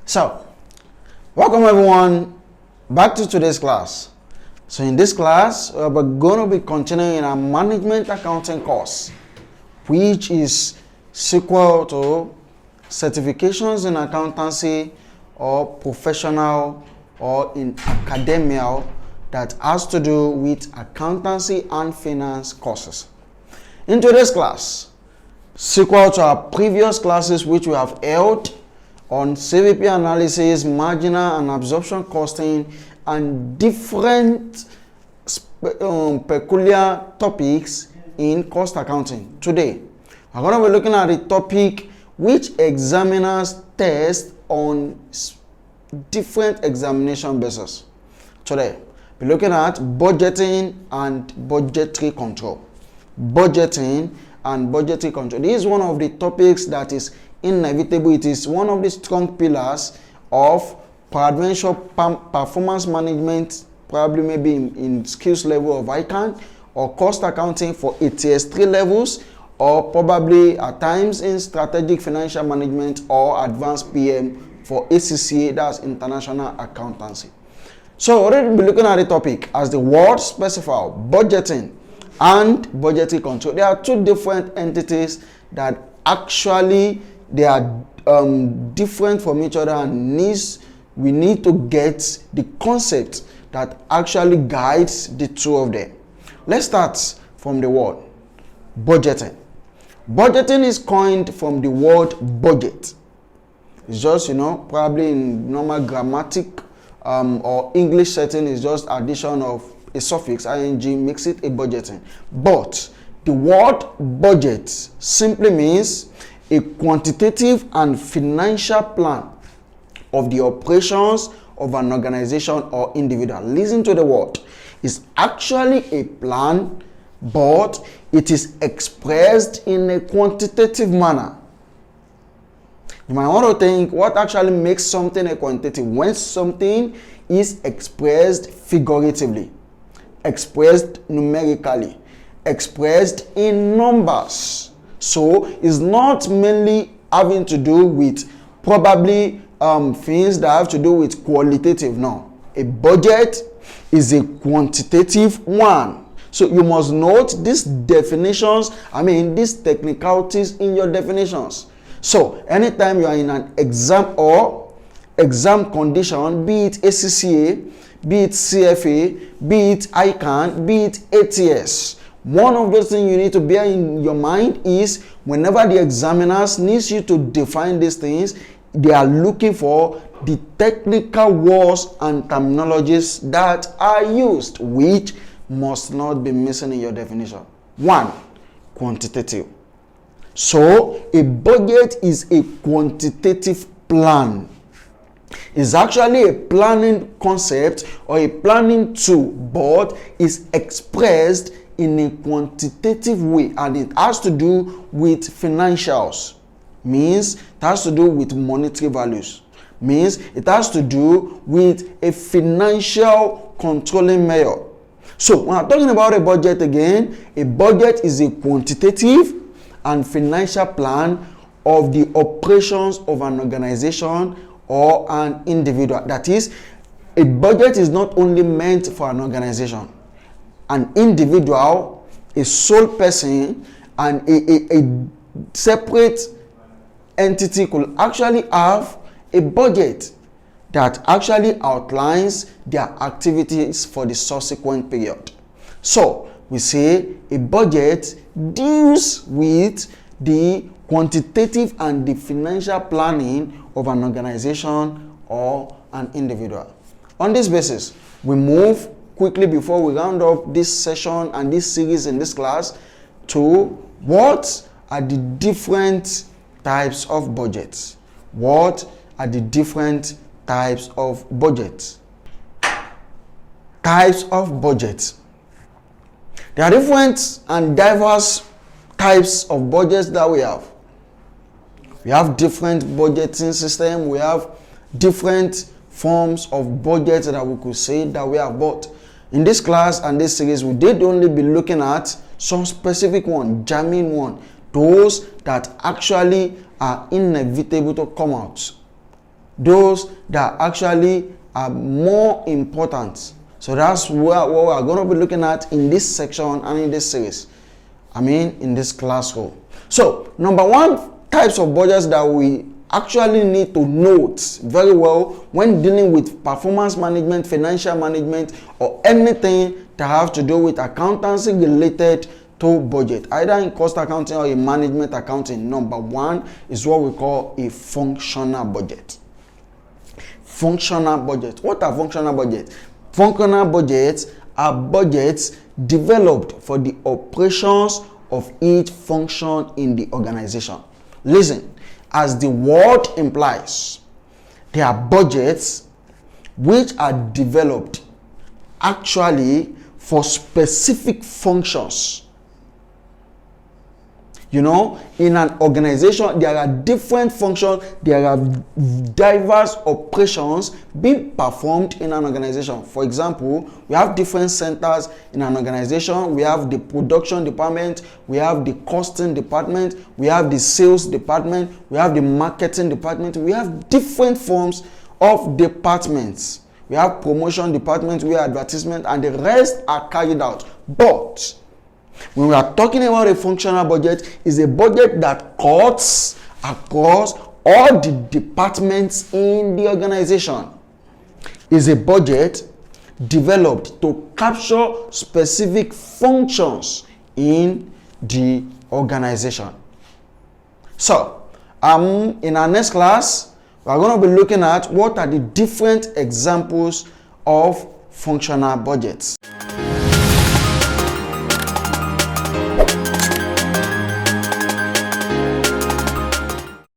So, welcome everyone back to today's class. So in this class, we're going to be continuing in our management accounting course, which is sequel to certifications in accountancy or professional or in academia that has to do with accountancy and finance courses. In today's class, sequel to our previous classes which we have held on CVP analysis, marginal and absorption costing, and different peculiar topics in cost accounting. Today, we're going to be looking at a topic which examiners test on different examination bases. Today, we're looking at budgeting and budgetary control. Budgeting and budgetary control. This is one of the topics that is inevitable. It is one of the strong pillars of peradventure performance management, probably maybe in skills level of ICANN or cost accounting for ATS3 levels, or probably at times in strategic financial management or advanced PM for ACCA, that's international accountancy. So already be looking at the topic as the word specifies budgeting and budgetary control. There are two different entities that actually they are different from each other, and we need to get the concept that actually guides the two of them. Let's start from the word budgeting. Budgeting is coined from the word budget. It's just, probably in normal grammatic or English setting, is just addition of a suffix ing makes it a budgeting. But the word budget simply means a quantitative and financial plan of the operations of an organization or individual. Listen to the word. It's actually a plan, but it is expressed in a quantitative manner. You might want to think what actually makes something a quantitative. When something is expressed figuratively, expressed numerically, expressed in numbers. So it's not mainly having to do with probably things that have to do with qualitative. No, a budget is a quantitative one. So you must note these definitions, these technicalities in your definitions. So anytime you are in an exam or exam condition, be it ACCA, be it CFA, be it ICANN, be it ATS, one of those things you need to bear in your mind is whenever the examiners needs you to define these things, they are looking for the technical words and terminologies that are used, which must not be missing in your definition. One, quantitative. So a budget is a quantitative plan. It's actually a planning concept or a planning tool, but is expressed in a quantitative way, and it has to do with financials. Means it has to do with monetary values. Means it has to do with a financial controlling measure. So when I'm talking about a budget again, a budget is a quantitative and financial plan of the operations of an organization or an individual. That is, a budget is not only meant for an organization. An individual, a sole person, and a separate entity could actually have a budget that actually outlines their activities for the subsequent period. So we say a budget deals with the quantitative and the financial planning of an organization or an individual. On this basis, we move quickly before we round up this session and this series in this class to what are the different types of budgets. What are the different types of budgets? Types of budgets. There are different and diverse types of budgets that we have. We have different budgeting systems. We have different forms of budgets that we could say that we have. But in this class and this series, we did only be looking at some specific one, germane one, those that actually are inevitable to come out. those that actually are more important. So that's what we're going to be looking at in this section and in this series. In this classroom. So, number one types of budgets that we actually need to note very well when dealing with performance management, financial management, or anything that have to do with accountancy related to budget, either in cost accounting or in management accounting. Number one is what we call a functional budget. Functional budget. What are functional budgets? Functional budgets are budgets developed for the operations of each function in the organization. Listen, as the word implies, they are budgets which are developed actually for specific functions. In an organization, there are different functions, there are diverse operations being performed in an organization. For example, we have different centers in an organization. We have the production department, we have the costing department, we have the sales department, we have the marketing department. We have different forms of departments. We have promotion department, we have advertisement, and the rest are carried out. But when we are talking about a functional budget, is a budget that cuts across all the departments in the organization. Is a budget developed to capture specific functions in the organization. So, in our next class, we are going to be looking at what are the different examples of functional budgets.